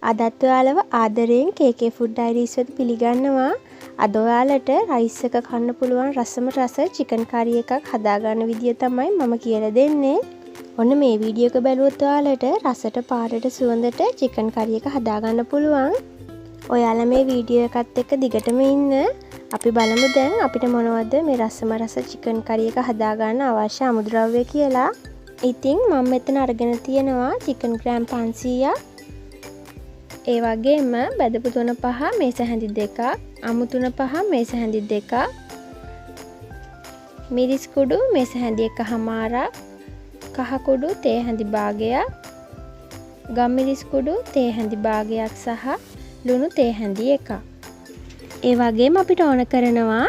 අදත් ඔයාලව ආදරයෙන් K.K Food Diaries වෙත පිළිගන්නවා. අද ඔයාලට රයිස් එක කන්න පුළුවන් රසම රස චිකන් කරි එකක් හදාගන්න විදිය තමයි මම කියලා දෙන්නේ. ඔන්න මේ වීඩියෝ එක බැලුවොත් ඔයාලට රසට පාටට සුවඳට චිකන් කරි එක හදාගන්න පුළුවන්. ඔයාලා මේ වීඩියෝ එකත් එක්ක දිගටම ඉන්න. අපි බලමු දැන් අපිට මොනවද මේ රසම රස චිකන් කරි එක හදාගන්න අවශ්‍ය අමුද්‍රව්‍ය කියලා. ඉතින් මම මෙතන අරගෙන තියෙනවා චිකන් ග්‍රෑම් 500ක්. ඒ වගේම බෙදපු තුන පහ මේස හැඳි දෙකක්, අමු තුන පහ මේස හැඳි දෙකක්, මිරිස් කුඩු මේස හැඳි එකමාරක්, කහ කුඩු තේ හැඳි භාගයක්, ගම්මිරිස් කුඩු තේ හැඳි භාගයක් සහ ලුණු තේ හැඳි එකක්. ඒ වගේම අපිට ඕන කරනවා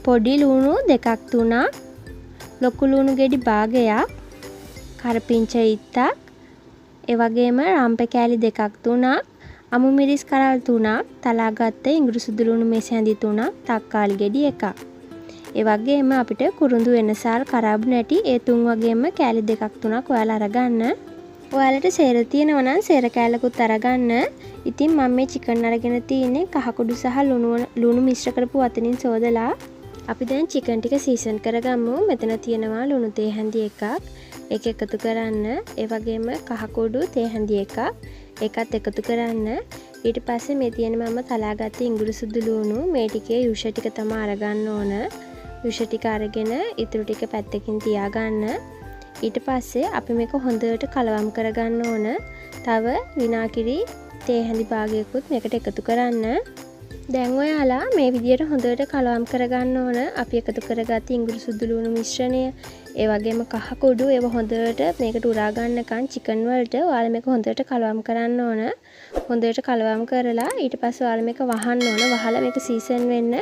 පොඩි ලුණු දෙකක් තුනක්, ලොකු ලුණු ගෙඩි භාගයක්, කරපිංච ඉත්තක්, ඒ වගේම රම්පේ කෑලි දෙකක් තුනක්, අමු මිරිස් කරල් 3ක්, තලාගත්ත ඉඟුරු සුදු ලුණු මේස හැඳි 3ක්, තක්කාලි ගෙඩි එකක්. ඒ වගේම අපිට කුරුඳු වෙනසාල් කරාබු නැටි ඒ තුන් වගේම කෑලි දෙකක් තුනක් ඔයාලා අරගන්න. ඔයාලට සේර තියෙනවා නම් සේර කෑල්ලකුත් අරගන්න. ඉතින් මම මේ චිකන් අරගෙන තියෙන්නේ කහ කුඩු සහ ලුණු මිශ්‍ර කරපු වතනින් සෝදලා. අපි දැන් චිකන් ටික සීසන් කරගමු. මෙතන තියෙනවා ලුණු තේ හැඳි එකක්. ඒක එකතු කරන්න. ඒ වගේම කහ කුඩු තේ හැඳි එකක්. ඒකත් එකතු කරන්න. ඊට පස්සේ මේ තියෙන මම තලාගත්ත ඉඟුරු සුදු ලුණු මේ ටිකේ යුෂ ටික තමයි අරගන්න ඕන. යුෂ ටික අරගෙන ඊටු ටික පැත්තකින් තියාගන්න. ඊට පස්සේ අපි මේක හොඳට කලවම් කරගන්න ඕන. තව විනාකිරි තේ හැඳි භාගයකුත් මේකට එකතු කරන්න. දැන් ඔයාලා මේ විදියට හොඳට කලවම් කරගන්න ඕන. අපි එකතු කරගත්ත ඉඟුරු සුදු ලුණු මිශ්‍රණය, ඒ වගේම කහ කුඩු ඒව හොඳට මේකට උරා ගන්නකන් චිකන් වලට ඔයාලා මේක හොඳට කලවම් කරන්න ඕන. හොඳට කලවම් කරලා ඊට පස්සේ ඔයාලා මේක වහන්න ඕන. වහලා මේක සීසන් වෙන්න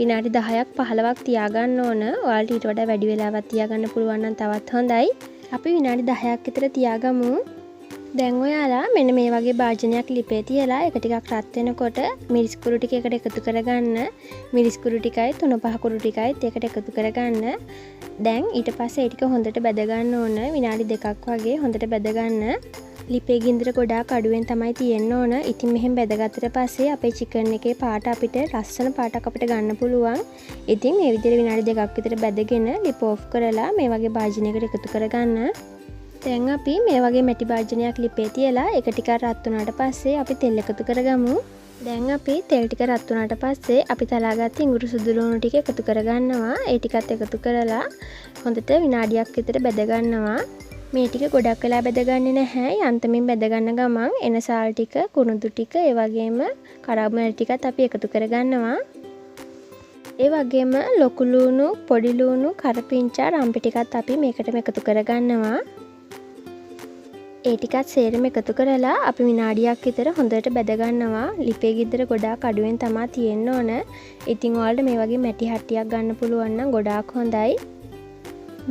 විනාඩි 10ක් 15ක් තියාගන්න ඕන. ඔයාලට ඊට වඩා වැඩි වෙලාවක් තියාගන්න පුළුවන් නම් තවත් හොඳයි. අපි විනාඩි 10ක් විතර තියාගමු. දැන් ඔයාලා මෙන්න මේ වගේ භාජනයක් ලිපේ තියලා එක ටිකක් රත් වෙනකොට මිරිස් කුරු ටික එකට එකතු කරගන්න. මිරිස් කුරු ටිකයි තුන පහ කුරු ටිකයි ඒකට එකතු කරගන්න. දැන් ඊට පස්සේ ඒ ටික හොඳට බැද ගන්න ඕන. විනාඩි 2ක් වගේ හොඳට බැද ගන්න. ලිපේ ගින්දර ගොඩාක් අඩුවෙන් තමයි තියෙන්න ඕන. ඉතින් මෙහෙම බැදගත්තට පස්සේ අපේ චිකන් එකේ පාට අපිට ලස්සන පාටක් අපිට ගන්න පුළුවන්. ඉතින් මේ විදිහට විනාඩි 2ක් විතර බැදගෙන ලිප ඔෆ් කරලා මේ වගේ භාජනයකට එකතු කරගන්න. දැන් අපි මේ වගේ මැටි භාජනයක් ලිපේ තියලා එක ටිකක් රත් වුණාට පස්සේ අපි තෙල් එකතු කරගමු. දැන් අපි තෙල් ටික රත් වුණාට පස්සේ අපි තලාගත්ත ඉඟුරු සුදු ලුණු ටික එකතු කරගන්නවා. ඒ ටිකත් එකතු කරලා හොඳට විනාඩියක් විතර බැද ගන්නවා. මේ ටික ගොඩක් වෙලා බැදගන්නේ නැහැ. යන්තමින් බැද ගන්න ගමන් එන සාල් ටික, කුණුදු ටික, ඒ වගේම කරාබු නැටි ටිකත් අපි එකතු කරගන්නවා. ඒ වගේම ලොකු ලුණු, පොඩි ලුණු, කරපිංචා, රම්පි ටිකත් අපි මේකටම එකතු කරගන්නවා. ඒ ටිකත් සේරම එකතු කරලා අපි විනාඩියක් විතර හොඳට බැද ගන්නවා. ලිපේ ගින්දර ගොඩාක් අඩුවෙන් තමයි තියෙන්න ඕන. ඉතින් ඔයාලට මේ වගේ මැටි හට්ටියක් ගන්න පුළුවන් නම් ගොඩාක් හොඳයි.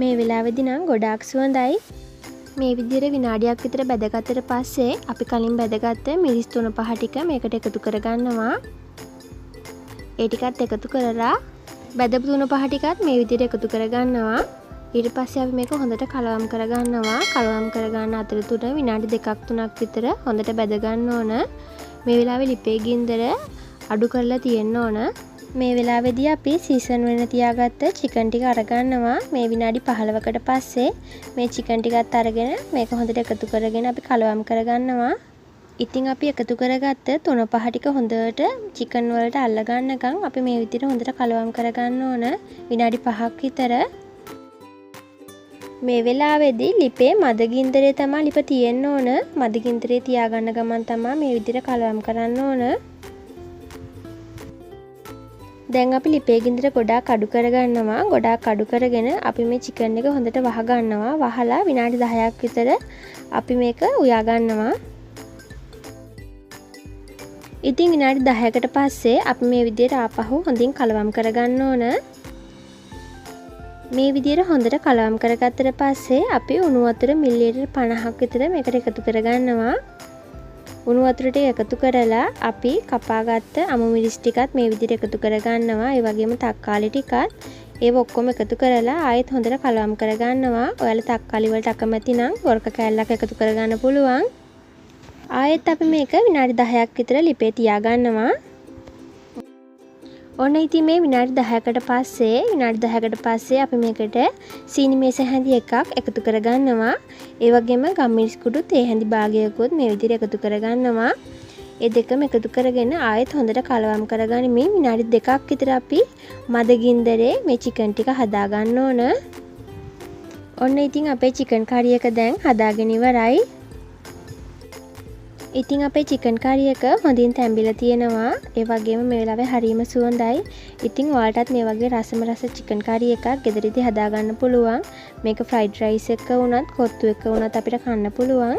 මේ වෙලාවේදී නම් ගොඩාක් සුවඳයි. මේ විදිහට විනාඩියක් විතර බැදගත්තට පස්සේ අපි කලින් බැදගත්ත මිරිස් තුන පහ ටික මේකට එකතු කරගන්නවා. ඒ ටිකත් එකතු කරලා බැදපු තුන පහ ටිකත් මේ විදිහට එකතු කරගන්නවා. ඊට පස්සේ අපි මේක හොඳට කලවම් කරගන්නවා. කලවම් කරගන්න අතරතුර විනාඩි 2ක් 3ක් විතර හොඳට බැද ගන්න ඕන. මේ වෙලාවේ ලිපේ ගින්දර අඩු කරලා තියෙන්න ඕන. මේ වෙලාවේදී අපි සීසන් වෙන තියාගත්ත චිකන් ටික අරගන්නවා. මේ විනාඩි 15කට පස්සේ මේ චිකන් ටිකත් අරගෙන මේක හොඳට එකතු කරගෙන අපි කලවම් කරගන්නවා. ඉතින් අපි එකතු කරගත්ත තුන පහ ටික හොඳට චිකන් වලට අල්ල ගන්නකම් අපි මේ විදිහට හොඳට කලවම් කරගන්න ඕන විනාඩි 5ක් විතර. මේ වෙලාවේදී ලිපේ මද ගින්දරේ තමයි ලිප තියෙන්න ඕන. මද ගින්දරේ තියාගන්න ගමන් තමයි මේ විදිහට කලවම් කරන්න ඕන. දැන් අපි ලිපේ ගින්දර ගොඩාක් අඩු කරගන්නවා. ගොඩාක් අඩු කරගෙන අපි මේ චිකන් එක හොඳට වහ ගන්නවා. වහලා විනාඩි 10ක් විතර අපි මේක උයා ගන්නවා. ඉතින් විනාඩි 10කට පස්සේ අපි මේ විදිහට ආපහු හොඳින් කලවම් කරගන්න ඕන. මේ විදිහට හොඳට කලවම් කරගත්තට පස්සේ අපි උණු වතුර මිලිලීටර් 50ක් විතර මේකට එකතු කරගන්නවා. උණු වතුර ටික එකතු කරලා අපි කපාගත්ත අමු මිරිස් ටිකත් මේ විදිහට එකතු කරගන්නවා. ඒ වගේම තක්කාලි ටිකත් ඒව ඔක්කොම එකතු කරලා ආයෙත් හොඳට කලවම් කරගන්නවා. ඔයාලා තක්කාලි වලට අකමැති නම් ගොරක කෑල්ලක් එකතු කරගන්න පුළුවන්. ආයෙත් අපි මේක විනාඩි 10ක් විතර ලිපේ තියාගන්නවා. ඔන්න ඉතින් මේ විනාඩි 10කට පස්සේ අපි මේකට සීනි මේස හැඳි එකක් එකතු කරගන්නවා. ඒ වගේම ගම්මිරිස් කුඩු තේ හැඳි භාගයකුත් මේ විදිහට එකතු කරගන්නවා. ඒ දෙකම එකතු කරගෙන ආයෙත් හොඳට කලවම් කරගනිමින් විනාඩි 2ක් විතර අපි මද ගින්දරේ මේ චිකන් ටික හදා ගන්න ඕන. ඔන්න ඉතින් අපේ චිකන් කරි එක දැන් හදාගෙන ඉවරයි. ඉතින් අපේ චිකන් කරි එක හොඳින් තැම්බිලා තියෙනවා. ඒ වගේම මේ වෙලාවේ හරිම සුවඳයි. ඉතින් ඔයාලටත් මේ වගේ රසම රස චිකන් කරි එකක් ගෙදරදී හදා ගන්න පුළුවන්. මේක ෆ්‍රයිඩ් රයිස් එක වුණත් කොත්තු එක වුණත් අපිට කන්න පුළුවන්.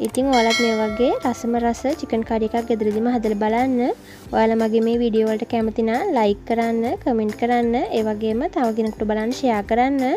ඉතින් ඔයාලත් මේ වගේ රසම රස චිකන් කරි එකක් ගෙදරදීම හදලා බලන්න. ඔයාලා මගේ මේ වීඩියෝ වලට කැමති නම් ලයික් කරන්න, කමෙන්ට් කරන්න, ඒ වගේම තව කෙනෙකුට බලන්න ෂෙයා කරන්න.